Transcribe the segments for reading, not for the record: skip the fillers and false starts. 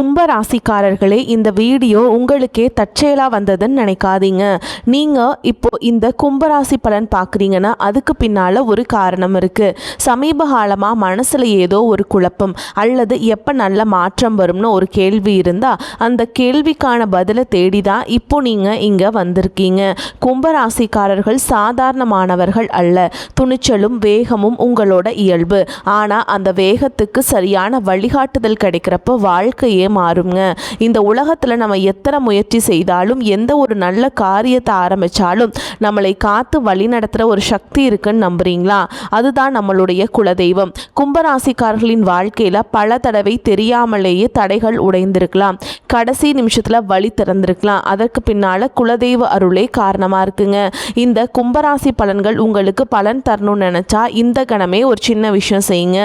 கும்பராசிக்காரர்களே, இந்த வீடியோ உங்களுக்கே தற்செயலாக வந்ததுன்னு நினைக்காதீங்க. நீங்கள் இப்போ இந்த கும்பராசி பலன் பார்க்குறீங்கன்னா அதுக்கு பின்னால் ஒரு காரணம் இருக்குது. சமீப காலமாக மனசில் ஏதோ ஒரு குழப்பம் அல்லது எப்போ நல்ல மாற்றம் வரும்னு ஒரு கேள்வி இருந்தால் அந்த கேள்விக்கான பதிலை தேடி தான் இப்போ நீங்கள் இங்கே வந்திருக்கீங்க. கும்பராசிக்காரர்கள் சாதாரணமானவர்கள் அல்ல. துணிச்சலும் வேகமும் உங்களோட இயல்பு. ஆனால் அந்த வேகத்துக்கு சரியான வழிகாட்டுதல் கிடைக்கிறப்ப வாழ்க்கையே மாறுங்க. இந்த உலகத்தில் நம்ம எத்தனை முயற்சி செய்தாலும் எந்த ஒரு நல்ல காரியத்தை ஆரம்பித்தாலும் நம்மளை காத்து வழி நடத்துகிற ஒரு சக்தி இருக்குன்னு நம்புறீங்களா? அதுதான் நம்மளுடைய குலதெய்வம். கும்பராசிக்காரர்களின் வாழ்க்கையில் பல தடவை தெரியாமலேயே தடைகள் உடைந்திருக்கலாம். கடைசி நிமிஷத்தில் வழி திறந்திருக்கலாம். அதற்கு பின்னால் குலதெய்வ அருளே காரணமாக இருக்குங்க. இந்த கும்பராசி பலன்கள் உங்களுக்கு பலன் தரணும்னு நினச்சா இந்த கணமே ஒரு சின்ன விஷயம் செய்யுங்க.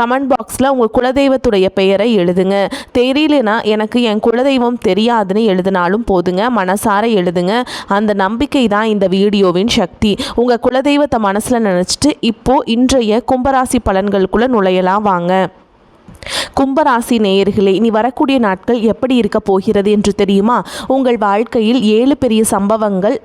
கமெண்ட் பாக்ஸில் உங்கள் குலதெய்வத்துடைய பெயரை எழுதுங்க. தெரியலனா எனக்கு என் குலதெய்வம் தெரியாதுன்னு எழுதினாலும் போதுங்க. மனசார எழுதுங்க. அந்த நம்பிக்கை தான் இந்த வீடியோவின் சக்தி. உங்கள் குலதெய்வத்தை மனசில் நினச்சிட்டு இப்போது இன்றைய கும்பராசி பலன்களுக்குள்ளே நுழையலாம் வாங்க. கும்பராசி நேயர்களே, இனி வரக்கூடிய நாட்கள் எப்படி இருக்க போகிறது என்று தெரியுமா? உங்கள் வாழ்க்கையில் 7 பெரிய சம்பவங்கள்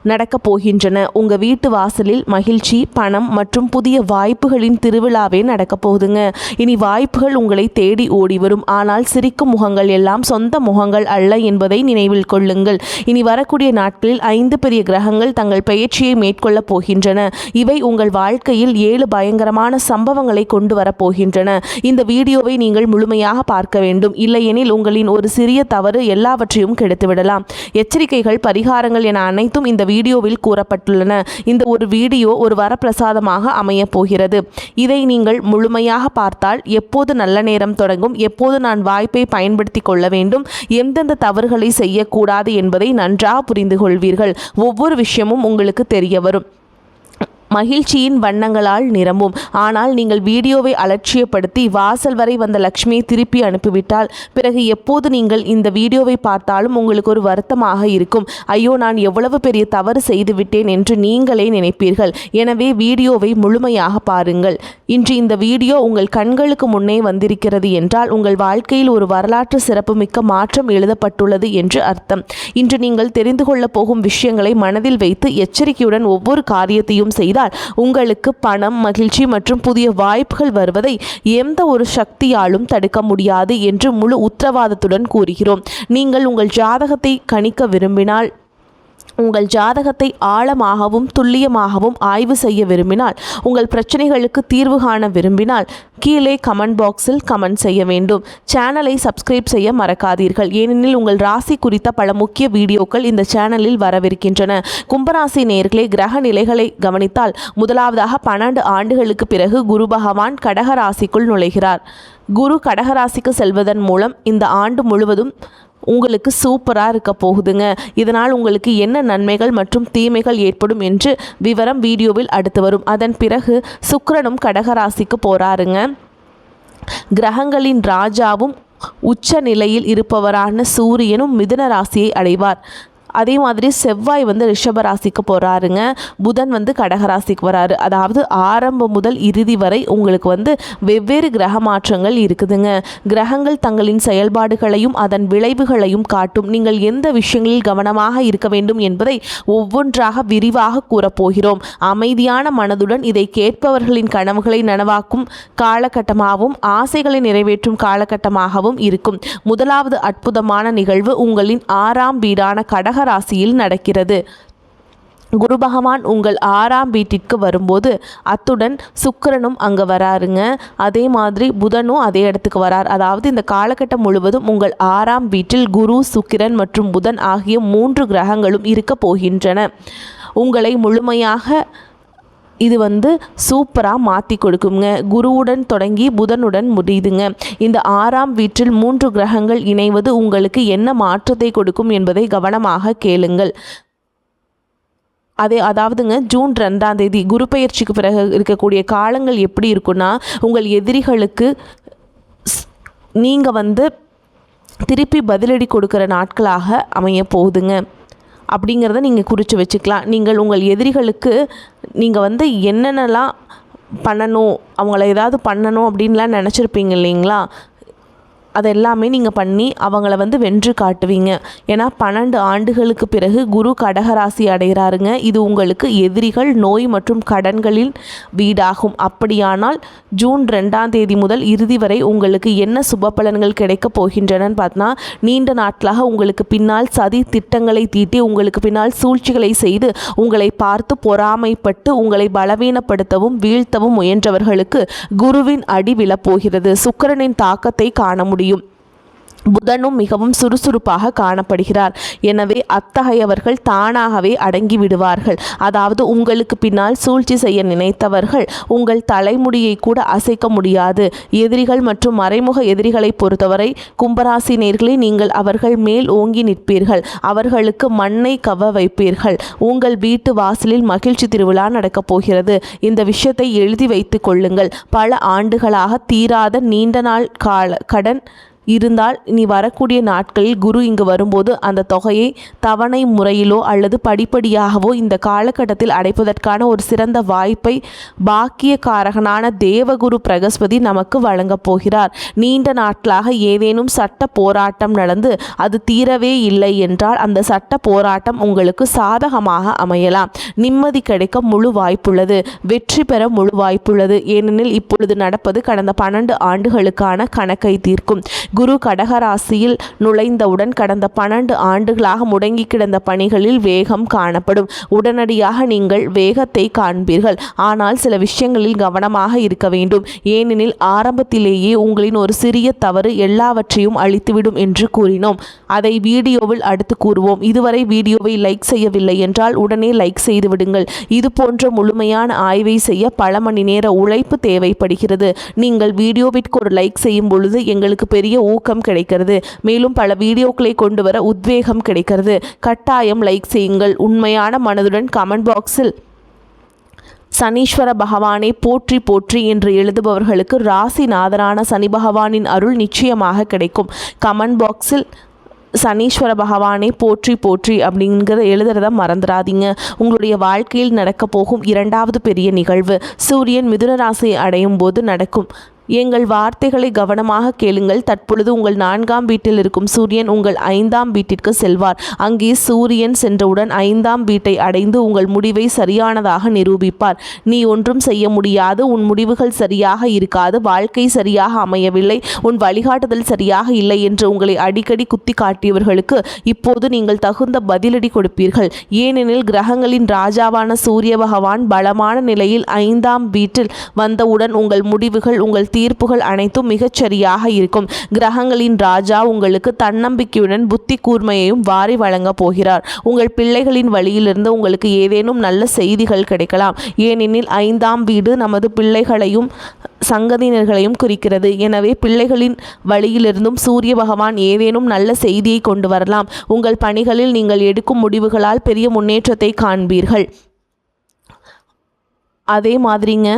நடக்கப் போகின்றன. உங்கள் வீட்டு வாசலில் மகிழ்ச்சி, பணம் மற்றும் புதிய வாய்ப்புகளின் திருவிழாவே நடக்கப் போகுதுங்க. இனி வாய்ப்புகள் உங்களை தேடி ஓடி வரும். ஆனால் சிரிக்கும் முகங்கள் எல்லாம் சொந்த முகங்கள் அல்ல என்பதை நினைவில் கொள்ளுங்கள். இனி வரக்கூடிய நாட்களில் 5 பெரிய கிரகங்கள் தங்கள் பெயர்ச்சியை மேற்கொள்ளப் போகின்றன. இவை உங்கள் வாழ்க்கையில் 7 பயங்கரமான சம்பவங்களை கொண்டு வரப்போகின்றன. இந்த வீடியோவை நீங்கள் முழுமையாக பார்க்க வேண்டும். இல்லையெனில் உங்களின் ஒரு சிறிய தவறு எல்லாவற்றையும் கெடுத்துவிடலாம். எச்சரிக்கைகள், பரிகாரங்கள் என அனைத்தும் இந்த வீடியோவில் கூறப்பட்டுள்ளன. இந்த ஒரு வீடியோ ஒரு வரப்பிரசாதமாக அமைய போகிறது. இதை நீங்கள் முழுமையாக பார்த்தால் எப்போது நல்ல நேரம் தொடங்கும், எப்போது நான் வாய்ப்பை பயன்படுத்தி கொள்ள வேண்டும், எந்தெந்த தவறுகளை செய்யக்கூடாது என்பதை நன்றாக புரிந்து கொள்வீர்கள். ஒவ்வொரு விஷயமும் உங்களுக்கு தெரிய வரும். மகிழ்ச்சியின் வண்ணங்களால் நிரம்பும். ஆனால் நீங்கள் வீடியோவை அலட்சியப்படுத்தி வாசல் வரை வந்த லக்ஷ்மியை திருப்பி அனுப்பிவிட்டால் பிறகு எப்போது நீங்கள் இந்த வீடியோவை பார்த்தாலும் உங்களுக்கு ஒரு வருத்தமாக இருக்கும். ஐயோ, நான் எவ்வளவு பெரிய தவறு செய்துவிட்டேன் என்று நீங்களே நினைப்பீர்கள். எனவே வீடியோவை முழுமையாக பாருங்கள். இன்று இந்த வீடியோ உங்கள் கண்களுக்கு முன்னே வந்திருக்கிறது என்றால் உங்கள் வாழ்க்கையில் ஒரு வரலாற்று சிறப்புமிக்க மாற்றம் எழுதப்பட்டுள்ளது என்று அர்த்தம். இன்று நீங்கள் தெரிந்து கொள்ளப் போகும் விஷயங்களை மனதில் வைத்து எச்சரிக்கையுடன் ஒவ்வொரு காரியத்தையும் செய்தால் உங்களுக்கு பணம், மகிழ்ச்சி மற்றும் புதிய வாய்ப்புகள் வருவதை எந்த ஒரு சக்தியாலும் தடுக்க முடியாது என்று முழு உத்தரவாதத்துடன் கூறுகிறோம். நீங்கள் உங்கள் ஜாதகத்தை கணிக்க விரும்பினால், உங்கள் ஜாதகத்தை ஆழமாகவும் துல்லியமாகவும் ஆய்வு செய்ய விரும்பினால், உங்கள் பிரச்சனைகளுக்கு தீர்வு காண விரும்பினால் கீழே கமெண்ட் பாக்ஸில் கமெண்ட் செய்ய வேண்டும். சேனலை சப்ஸ்கிரைப் செய்ய மறக்காதீர்கள். ஏனெனில் உங்கள் ராசி குறித்த பல முக்கிய வீடியோக்கள் இந்த சேனலில் வரவிருக்கின்றன. கும்பராசி நேயர்களே, கிரக நிலைகளை கவனித்தால் முதலாவதாக 12 ஆண்டுகளுக்கு பிறகு குரு பகவான் கடக ராசிக்குள் நுழைகிறார். குரு கடகராசிக்கு செல்வதன் மூலம் இந்த ஆண்டு முழுவதும் உங்களுக்கு சூப்பராக இருக்க போகுதுங்க. இதனால் உங்களுக்கு என்ன நன்மைகள் மற்றும் தீமைகள் ஏற்படும் என்று விவரம் வீடியோவில் அடுத்து வரும். அதன் பிறகு சுக்கிரனும் கடகராசிக்கு போறாருங்க. கிரகங்களின் ராஜாவும் உச்ச நிலையில் இருப்பவரான சூரியனும் மிதுன ராசியை அடைவார். அதே மாதிரி செவ்வாய் ரிஷப ராசிக்கு போகிறாருங்க. புதன் கடகராசிக்கு வராரு. அதாவது ஆரம்பம் முதல் இறுதி வரை உங்களுக்கு வெவ்வேறு கிரக மாற்றங்கள் இருக்குதுங்க. கிரகங்கள் தங்களின் செயல்பாடுகளையும் அதன் விளைவுகளையும் காட்டும். நீங்கள் எந்த விஷயங்களில் கவனமாக இருக்க வேண்டும் என்பதை ஒவ்வொன்றாக விரிவாக கூறப்போகிறோம். அமைதியான மனதுடன் இதை கேட்பவர்களின் கனவுகளை நனவாக்கும் காலகட்டமாகவும் ஆசைகளை நிறைவேற்றும் காலகட்டமாகவும் இருக்கும். முதலாவது அற்புதமான நிகழ்வு உங்களின் 6ஆம் வீடான கடக ராசியில் நடக்கிறது. குரு பகவான் உங்கள் 6ஆம் வீட்டிற்கு வரும்போது அத்துடன் சுக்கிரனும் அங்கே வராருங்க. அதே மாதிரி புதனும் அதே இடத்துக்கு வரார். அதாவது இந்த காலகட்டம் முழுவதும் உங்கள் 6ஆம் வீட்டில் குரு, சுக்கிரன் மற்றும் புதன் ஆகிய 3 கிரகங்களும் இருக்க போகின்றன. உங்களை முழுமையாக இது சூப்பராக மாற்றி கொடுக்குங்க. குருவுடன் தொடங்கி புதனுடன் முடியுதுங்க. இந்த 6ஆம் வீட்டில் 3 கிரகங்கள் இணைவது உங்களுக்கு என்ன மாற்றத்தை கொடுக்கும் என்பதை கவனமாக கேளுங்கள். அதாவதுங்க ஜூன் 2ஆம் தேதி குரு பெயர்ச்சிக்கு பிறகு இருக்கக்கூடிய காலங்கள் எப்படி இருக்குன்னா, உங்கள் எதிரிகளுக்கு நீங்கள் திருப்பி பதிலடி கொடுக்குற நாட்களாக அமைய போகுதுங்க. அப்படிங்கிறத நீங்கள் குறித்து வச்சுக்கலாம். நீங்கள் உங்கள் எதிரிகளுக்கு நீங்கள் என்னென்னலாம் பண்ணணும், அவங்கள ஏதாவது பண்ணணும் அப்படின்லாம் நினச்சிருப்பீங்க இல்லைங்களா? அதெல்லாமே நீங்கள் பண்ணி அவங்கள வந்து வென்று காட்டுவீங்க. ஏன்னா 12 ஆண்டுகளுக்கு பிறகு குரு கடகராசி அடைகிறாருங்க. இது உங்களுக்கு எதிரிகள், நோய் மற்றும் கடன்களின் வீடாகும். அப்படியானால் ஜூன் 2ஆம் தேதி முதல் இறுதி வரை உங்களுக்கு என்ன சுப பலன்கள் கிடைக்கப் போகின்றனன்னு பார்த்தா, நீண்ட நாட்களாக உங்களுக்கு பின்னால் சதி திட்டங்களை தீட்டி உங்களுக்கு பின்னால் சூழ்ச்சிகளை செய்து உங்களை பார்த்து பொறாமைப்பட்டு உங்களை பலவீனப்படுத்தவும் வீழ்த்தவும் முயன்றவர்களுக்கு குருவின் அடி விழப்போகிறது. சுக்கிரனின் தாக்கத்தை காண முடியும். புதனும் மிகவும் சுறுசுறுப்பாக காணப்படுகிறார். எனவே அத்தகையவர்கள் தானாகவே அடங்கி விடுவார்கள். அதாவது உங்களுக்கு பின்னால் சூழ்ச்சி செய்ய நினைத்தவர்கள் உங்கள் தலைமுடியை கூட அசைக்க முடியாது. எதிரிகள் மற்றும் மறைமுக எதிரிகளை பொறுத்தவரை கும்பராசி நேயர்களே, நீங்கள் அவர்கள் மேல் ஓங்கி நிற்பீர்கள். அவர்களுக்கு மண்ணை கவ வைப்பீர்கள். உங்கள் வீட்டு வாசலில் மகிழ்ச்சி திருவிழா நடக்கப் போகிறது. இந்த விஷயத்தை எழுதி வைத்துக் கொள்ளுங்கள். பல ஆண்டுகளாக தீராத நீண்ட நாள் கடன் இருந்தால் இனி வரக்கூடிய நாட்களில் குரு இங்கு வரும்போது அந்த தொகையை தவணை முறையிலோ அல்லது படிப்படியாகவோ இந்த காலகட்டத்தில் அடைப்பதற்கான ஒரு சிறந்த வாய்ப்பை பாக்கியக்காரகனான தேவகுரு பிரகஸ்பதி நமக்கு வழங்கப் போகிறார். நீண்ட நாட்களாக ஏதேனும் சட்ட போராட்டம் நடந்து அது தீரவே இல்லை என்றால் அந்த சட்ட போராட்டம் உங்களுக்கு சாதகமாக அமையலாம். நிம்மதி கிடைக்க முழு வாய்ப்புள்ளது. வெற்றி பெற முழு வாய்ப்புள்ளது. ஏனெனில் இப்பொழுது நடப்பது கடந்த 12 ஆண்டுகளுக்கான கணக்கை தீர்க்கும். குரு கடகராசியில் நுழைந்தவுடன் கடந்த 12 ஆண்டுகளாக முடங்கி கிடந்த பணிகளில் வேகம் காணப்படும். உடனடியாக நீங்கள் வேகத்தை காண்பீர்கள். ஆனால் சில விஷயங்களில் கவனமாக இருக்க வேண்டும். ஏனெனில் ஆரம்பத்திலேயே உங்களின் ஒரு சிறிய தவறு எல்லாவற்றையும் அழித்துவிடும் என்று கூறினோம். அதை வீடியோவில் அடுத்து கூறுவோம். இதுவரை வீடியோவை லைக் செய்யவில்லை என்றால் உடனே லைக் செய்து விடுங்கள். இது போன்ற முழுமையான ஆய்வை செய்ய பல மணி நேர உழைப்பு தேவைப்படுகிறது. நீங்கள் வீடியோவிற்கு ஒரு லைக் செய்யும் பொழுது எங்களுக்கு பெரிய ஊக்கம் கிடைக்கிறது. மேலும் பல வீடியோக்களை கொண்டு வர உத்வேகம் கிடைக்கிறது. கட்டாயம் லைக் செய்யுங்கள். உண்மையான மனதுடன் கமெண்ட் பாக்ஸில் சனீஸ்வர பகவானை போற்றி போற்றி என்று எழுதுபவர்களுக்கு ராசிநாதரான சனி பகவானின் அருள் நிச்சயமாக கிடைக்கும். கமெண்ட் பாக்ஸில் சனீஸ்வர பகவானை போற்றி போற்றி அப்படிங்கிறத எழுதுறத மறந்துடாதீங்க. உங்களுடைய வாழ்க்கையில் நடக்க போகும் 2வது பெரிய நிகழ்வு சூரியன் மிதுன ராசியை அடையும் போது நடக்கும். எங்கள் வார்த்தைகளை கவனமாக கேளுங்கள். தற்பொழுது உங்கள் 4ஆம் வீட்டில் இருக்கும் சூரியன் உங்கள் 5ஆம் வீட்டிற்கு செல்வார். அங்கே சூரியன் சென்றவுடன் 5ஆம் வீட்டை அடைந்து உங்கள் முடிவை சரியானதாக நிரூபிப்பார். நீ ஒன்றும் செய்ய முடியாது, உன் முடிவுகள் சரியாக இருக்காது, வாழ்க்கை சரியாக அமையவில்லை, உன் வழிகாட்டுதல் சரியாக இல்லை என்று உங்களை அடிக்கடி குத்தி காட்டியவர்களுக்கு இப்போது நீங்கள் தகுந்த பதிலடி கொடுப்பீர்கள். ஏனெனில் கிரகங்களின் ராஜாவான சூரிய பகவான் பலமான நிலையில் 5ஆம் வீட்டில் வந்தவுடன் உங்கள் முடிவுகள், உங்கள் தீர்ப்புகள் அனைத்தும் மிகச்சரியாக இருக்கும். கிரகங்களின் ராஜா உங்களுக்கு தன்னம்பிக்கையுடன் புத்தி கூர்மையையும் வாரி வழங்க போகிறார். உங்கள் பிள்ளைகளின் வழியிலிருந்து உங்களுக்கு ஏதேனும் நல்ல செய்திகள் கிடைக்கலாம். ஏனெனில் 5ஆம் வீடு நமது பிள்ளைகளையும் சங்கதியினர்களையும் குறிக்கிறது. எனவே பிள்ளைகளின் வழியிலிருந்தும் சூரிய பகவான் ஏதேனும் நல்ல செய்தியை கொண்டு வரலாம். உங்கள் பணிகளில் நீங்கள் எடுக்கும் முடிவுகளால் பெரிய முன்னேற்றத்தை காண்பீர்கள். அதே மாதிரிங்க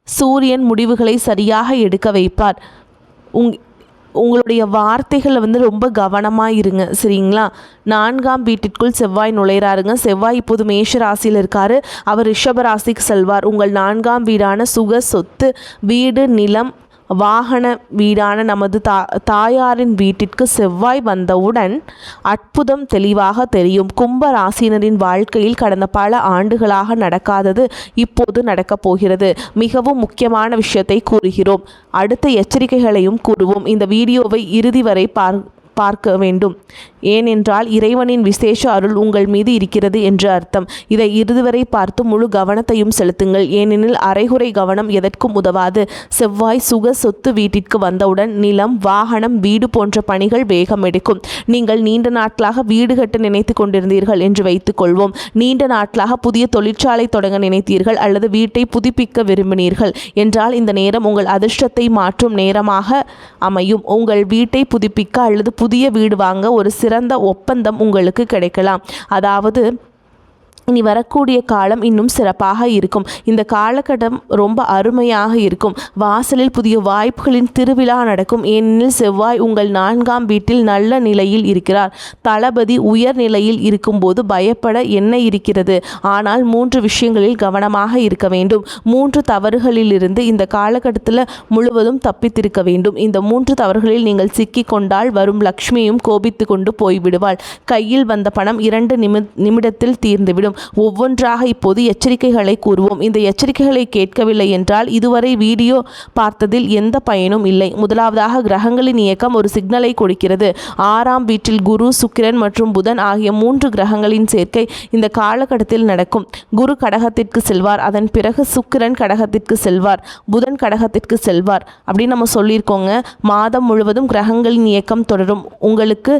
சூரியன் முடிவுகளை சரியாக எடுக்க வைப்பார். உங்களுடைய வார்த்தைகளை வந்து ரொம்ப கவனமாக இருங்க, சரிங்களா? 4ஆம் வீட்டிற்குள் செவ்வாய் நுழைகிறாருங்க. செவ்வாய் இப்போது மேஷ ராசியில் இருக்கார். அவர் ரிஷப ராசிக்கு செல்வார். உங்கள் 4ஆம் வீடான சுக, சொத்து, வீடு, நிலம், வாகன வீடான நமது தாயாரின் வீட்டிற்கு செவ்வாய் வந்தவுடன் அற்புதம் தெளிவாக தெரியும். கும்ப ராசினரின் வாழ்க்கையில் கடந்த பல ஆண்டுகளாக நடக்காதது இப்போது நடக்கப் போகிறது. மிகவும் முக்கியமான விஷயத்தை கூறுகிறோம். அடுத்த எச்சரிக்கைகளையும் கூறுவோம். இந்த வீடியோவை இறுதி வரை பார்க்க வேண்டும். ஏனென்றால் இறைவனின் விசேஷ அருள் உங்கள் மீது இருக்கிறது என்று அர்த்தம். இதை இறுதி வரை பார்த்து முழு கவனத்தையும் செலுத்துங்கள். ஏனெனில் அரைகுறை கவனம் எதற்கும் உதவாது. செவ்வாய் சுக, சொத்து வீட்டிற்கு வந்தவுடன் நிலம், வாகனம், வீடு போன்ற பணிகள் வேகம் எடுக்கும். நீங்கள் நீண்ட நாட்களாக வீடு கட்ட நினைத்து கொண்டிருந்தீர்கள் என்று வைத்துக் கொள்வோம். நீண்ட நாட்களாக புதிய தொழிற்சாலை தொடங்க நினைத்தீர்கள் அல்லது வீட்டை புதுப்பிக்க விரும்பினீர்கள் என்றால் இந்த நேரம் உங்கள் அதிர்ஷ்டத்தை மாற்றும் நேரமாக அமையும். உங்கள் வீட்டை புதுப்பிக்க அல்லது புதிய வீடு வாங்க ஒரு சிறந்த ஒப்பந்தம் உங்களுக்கு கிடைக்கலாம். அதாவது இனி வரக்கூடிய காலம் இன்னும் சிறப்பாக இருக்கும். இந்த காலகட்டம் ரொம்ப அருமையாக இருக்கும். வாசலில் புதிய வாய்ப்புகளின் திருவிழா நடக்கும். ஏனெனில் செவ்வாய் உங்கள் 4ஆம் வீட்டில் நல்ல நிலையில் இருக்கிறார். தளபதி உயர் நிலையில் இருக்கும்போது பயப்பட என்ன இருக்கிறது? ஆனால் 3 விஷயங்களில் கவனமாக இருக்க வேண்டும். 3 தவறுகளிலிருந்து இந்த காலகட்டத்தில் முழுவதும் தப்பித்திருக்க வேண்டும். இந்த 3 தவறுகளில் நீங்கள் சிக்கிக் கொண்டால் வரும் லக்ஷ்மியும் கோபித்து கொண்டு போய்விடுவாள். கையில் வந்த பணம் 2 நிமிடத்தில் தீர்ந்துவிடும். ஒவ்வொன்றாக இப்போது எச்சரிக்கைகளை கூறுவோம். இந்த எச்சரிக்கைகளை கேட்கவில்லை என்றால் இதுவரை வீடியோ பார்த்ததில் எந்த பயனும் இல்லை. முதலாவதாக, கிரகங்களின் இயக்கம் ஒரு சிக்னலை கொடுக்கிறது. 6ஆம் வீட்டில் குரு, சுக்கிரன் மற்றும் புதன் ஆகிய 3 கிரகங்களின் சேர்க்கை இந்த காலகட்டத்தில் நடக்கும். குரு கடகத்திற்கு செல்வார், அதன் பிறகு சுக்கிரன் கடகத்திற்கு செல்வார், புதன் கடகத்திற்கு செல்வார் அப்படின்னு நம்ம சொல்லியிருக்கோங்க. மாதம் முழுவதும் கிரகங்களின் இயக்கம் தொடரும். உங்களுக்கு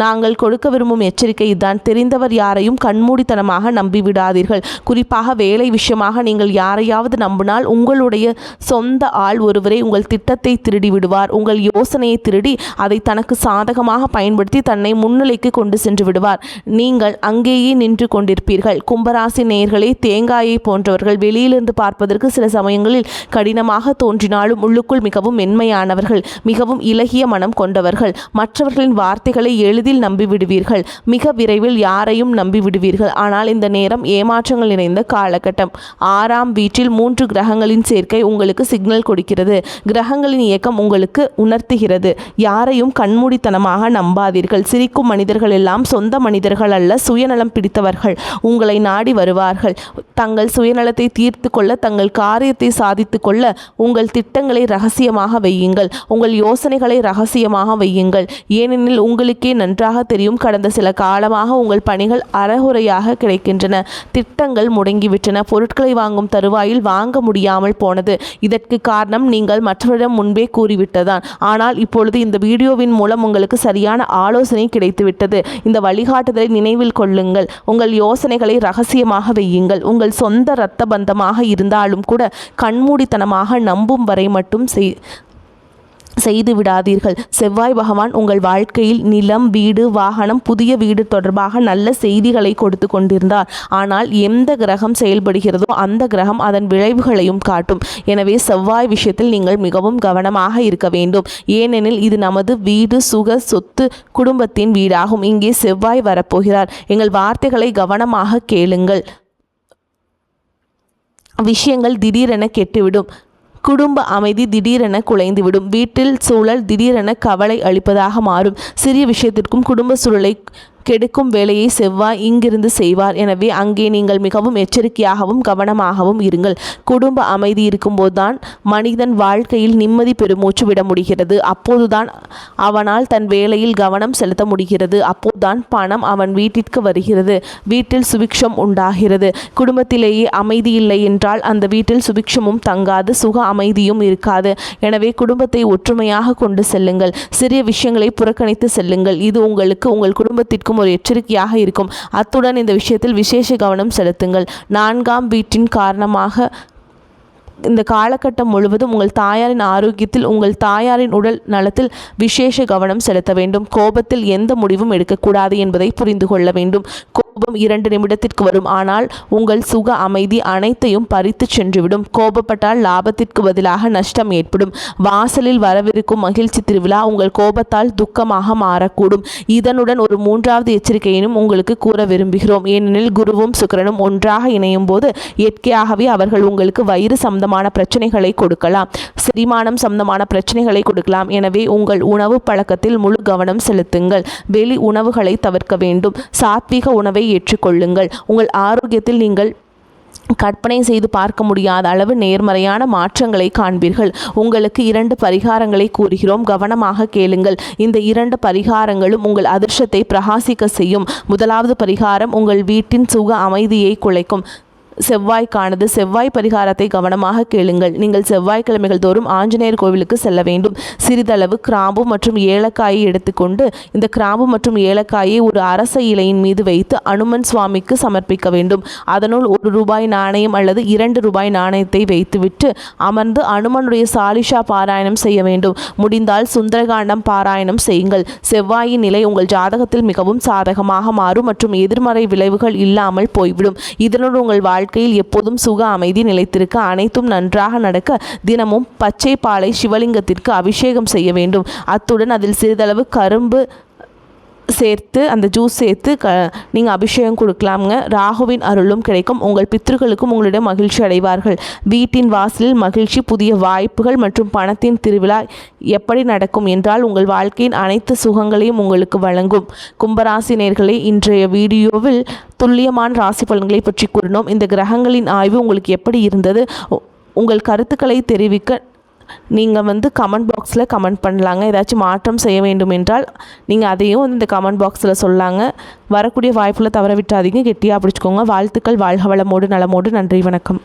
நாங்கள் கொடுக்க விரும்பும் எச்சரிக்கை இதுதான். தெரிந்தவர் யாரையும் கண்மூடித்தனமாக நம்பிவிடாதீர்கள். குறிப்பாக வேலை விஷயமாக நீங்கள் யாரையாவது நம்பினால் உங்களுடைய சொந்த ஆள் ஒருவரை உங்கள் திட்டத்தை திருடி விடுவார். உங்கள் யோசனையை திருடி அதை தனக்கு சாதகமாக பயன்படுத்தி தன்னை முன்னிலைக்கு கொண்டு சென்று விடுவார். நீங்கள் அங்கேயே நின்று கொண்டிருப்பீர்கள். கும்பராசி நேயர்களே, தேங்காயை போன்றவர்கள். வெளியிலிருந்து பார்ப்பதற்கு சில சமயங்களில் கடினமாக தோன்றினாலும் உள்ளுக்குள் மிகவும் மென்மையானவர்கள், மிகவும் இலகிய மனம் கொண்டவர்கள். மற்றவர்களின் வார்த்தைகளை நம்பிவிடுவீர்கள். மிக விரைவில் யாரையும் நம்பிவிடுவீர்கள். ஆனால் இந்த நேரம் ஏமாற்றங்கள் நிறைந்த காலகட்டம். 6ஆம் வீட்டில் 3 கிரகங்களின் சேர்க்கை உங்களுக்கு சிக்னல் கொடுக்கிறது. கிரகங்களின் இயக்கம் உங்களுக்கு உணர்த்துகிறது. யாரையும் கண்மூடித்தனமாக நம்பாதீர்கள். சிரிக்கும் மனிதர்கள் எல்லாம் சொந்த மனிதர்கள் அல்ல, சுயநலம் பிடித்தவர்கள் உங்களை நாடி வருவார்கள். தங்கள் சுயநலத்தை தீர்த்து கொள்ள, தங்கள் காரியத்தை சாதித்து கொள்ள உங்கள் திட்டங்களை ரகசியமாக வையுங்கள். உங்கள் யோசனைகளை ரகசியமாக வையுங்கள். ஏனெனில் உங்களுக்கே நன்றாக தெரியும், கடந்த சில காலமாக உங்கள் பணிகள் அறகுறையாக கிடைக்கின்றன. திட்டங்கள் முடங்கிவிட்டன. பொருட்களை வாங்கும் தருவாயில் வாங்க முடியாமல் போனது. இதற்கு காரணம் நீங்கள் மற்றவரிடம் முன்பே கூறிவிட்டதான். ஆனால் இப்பொழுது இந்த வீடியோவின் மூலம் உங்களுக்கு சரியான ஆலோசனை கிடைத்துவிட்டது. இந்த வழிகாட்டுதலை நினைவில் கொள்ளுங்கள். உங்கள் யோசனைகளை ரகசியமாக வையுங்கள். உங்கள் சொந்த இரத்த பந்தமாக இருந்தாலும் கூட கண்மூடித்தனமாக நம்பும் வரை மட்டும் செய்து விடாதீர்கள். செவ்வாய் பகவான் உங்கள் வாழ்க்கையில் நிலம், வீடு, வாகனம், புதிய வீடு தொடர்பாக நல்ல செய்திகளை கொடுத்து கொண்டிருந்தார். ஆனால் எந்த கிரகம் செயல்படுகிறதோ அந்த கிரகம் அதன் விளைவுகளையும் காட்டும். எனவே செவ்வாய் விஷயத்தில் நீங்கள் மிகவும் கவனமாக இருக்க வேண்டும். ஏனெனில் இது நமது வீடு, சுக, சொத்து, குடும்பத்தின் வீடாகும். இங்கே செவ்வாய் வரப்போகிறார். எங்கள் வார்த்தைகளை கவனமாக கேளுங்கள். விஷயங்கள் திடீரென கெட்டுவிடும். குடும்ப அமைதி திடீரென குலைந்துவிடும். வீட்டில் சூழல் திடீரென கவலை அளிப்பதாக மாறும். சிறிய விஷயத்திற்கும் குடும்ப சூழலை கெடுக்கும் வேலையை செவ்வாய் இங்கிருந்து செய்வார். எனவே அங்கே நீங்கள் மிகவும் எச்சரிக்கையாகவும் கவனமாகவும் இருங்கள். குடும்ப அமைதி இருக்கும்போதுதான் மனிதன் வாழ்க்கையில் நிம்மதி பெருமூச்சு விட முடிகிறது. அப்போதுதான் அவனால் தன் வேலையில் கவனம் செலுத்த முடிகிறது. அப்போதுதான் பணம் அவன் வீட்டிற்கு வருகிறது. வீட்டில் சுபிக்ஷம் உண்டாகிறது. குடும்பத்திலேயே அமைதி இல்லை என்றால் அந்த வீட்டில் சுபிக்ஷமும் தங்காது, சுக அமைதியும் இருக்காது. எனவே குடும்பத்தை ஒற்றுமையாக கொண்டு செல்லுங்கள். சிறிய விஷயங்களை புறக்கணித்து செல்லுங்கள். இது உங்களுக்கு, உங்கள் குடும்பத்திற்கும் ஒரு எச்சரிக்கையாக இருக்கும். அத்துடன் இந்த விஷயத்தில் விசேஷ கவனம் செலுத்துங்கள். 4ஆம் வீட்டின் காரணமாக இந்த காலகட்டம் முழுவதும் உங்கள் தாயாரின் ஆரோக்கியத்தில், உங்கள் தாயாரின் உடல் நலத்தில் விசேஷ கவனம் செலுத்த வேண்டும். கோபத்தில் எந்த முடிவும் எடுக்கக்கூடாது என்பதை புரிந்து கொள்ள வேண்டும். கோபம் 2 நிமிடத்திற்கு வரும். ஆனால் உங்கள் சுக அமைதி அனைத்தையும் பறித்து சென்றுவிடும். கோபப்பட்டால் லாபத்திற்கு பதிலாக நஷ்டம் ஏற்படும். வாசலில் வரவிருக்கும் மகிழ்ச்சி திருவிழா உங்கள் கோபத்தால் துக்கமாக மாறக்கூடும். இதனுடன் ஒரு 3வது எச்சரிக்கையினும் உங்களுக்கு கூற விரும்புகிறோம். ஏனெனில் குருவும் சுக்கிரனும் ஒன்றாக இணையும் போது இயற்கையாகவே அவர்கள் உங்களுக்கு வயிறு சம்பந்தமான பிரச்சனைகளை கொடுக்கலாம், செரிமானம் சம்பந்தமான பிரச்சனைகளை கொடுக்கலாம். எனவே உங்கள் உணவு பழக்கத்தில் முழு கவனம் செலுத்துங்கள். வெளி உணவுகளை தவிர்க்க வேண்டும். சாத்வீக உணவை ஏற்றுக்கொள்ளுங்கள். உங்கள் ஆரோக்கியத்தில் நீங்கள் கற்பனை செய்து பார்க்க முடியாத அளவு நேர்மறையான மாற்றங்களை காண்பீர்கள். உங்களுக்கு 2 பரிகாரங்களை கூறுகிறோம், கவனமாக கேளுங்கள். இந்த 2 பரிகாரங்களும் உங்கள் அதிர்ஷ்டத்தை பிரகாசிக்க செய்யும். முதலாவது பரிகாரம் உங்கள் வீட்டின் சுக அமைதியை குலைக்கும். செவ்வாய்க்கானது. செவ்வாய் பரிகாரத்தை கவனமாக கேளுங்கள். நீங்கள் செவ்வாய்க்கிழமைகள் தோறும் ஆஞ்சநேயர் கோவிலுக்கு செல்ல வேண்டும். சிறிதளவு கிராம்பு மற்றும் ஏலக்காயை எடுத்துக்கொண்டு இந்த கிராம்பு மற்றும் ஏலக்காயை ஒரு அரச இலையின் மீது வைத்து அனுமன் சுவாமிக்கு சமர்ப்பிக்க வேண்டும். அதனுள் ₹1 நாணயம் அல்லது ₹2 நாணயத்தை வைத்துவிட்டு அமர்ந்து அனுமனுடைய சாலிஷா பாராயணம் செய்ய வேண்டும். முடிந்தால் சுந்தரகாண்டம் பாராயணம் செய்யுங்கள். செவ்வாயின் நிலை உங்கள் ஜாதகத்தில் மிகவும் சாதகமாக மாறும் மற்றும் எதிர்மறை விளைவுகள் இல்லாமல் போய்விடும். இதனுடன் உங்கள் வாழ்க்கையில் எப்போதும் சுக அமைதி நிலைத்திருக்க, அனைத்தும் நன்றாக நடக்க தினமும் பச்சை பாலை சிவலிங்கத்திற்கு அபிஷேகம் செய்ய வேண்டும். அத்துடன் அதில் சிறிதளவு கரும்பு சேர்த்து அந்த ஜூஸ் சேர்த்து நீங்கள் அபிஷேகம் கொடுக்கலாமுங்க. ராகுவின் அருளும் கிடைக்கும். உங்கள் பித்ருக்களுக்கும் உங்களிடம் மகிழ்ச்சி அடைவார்கள். வீட்டின் வாசலில் மகிழ்ச்சி, புதிய வாய்ப்புகள் மற்றும் பணத்தின் திருவிழா எப்படி நடக்கும் என்றால் உங்கள் வாழ்க்கையின் அனைத்து சுகங்களையும் உங்களுக்கு வழங்கும். கும்பராசி நேயர்களே, இன்றைய வீடியோவில் துல்லியமான ராசி பலன்களை பற்றி கூறினோம். இந்த கிரகங்களின் ஆய்வு உங்களுக்கு எப்படி இருந்தது? உங்கள் கருத்துக்களை தெரிவிக்க நீங்கள் கமெண்ட் பாக்ஸில் கமெண்ட் பண்ணலாங்க. ஏதாச்சும் மாற்றம் செய்ய வேண்டும் என்றால் நீங்கள் அதையும் இந்த கமெண்ட் பாக்ஸில் சொல்லாங்க. வரக்கூடிய வாய்ப்புகளை தவற விட்டாதீங்க. கெட்டியாக பிடிச்சிக்கோங்க. வாழ்த்துக்கள். வாழ்க வளமோடு நலமோடு. நன்றி, வணக்கம்.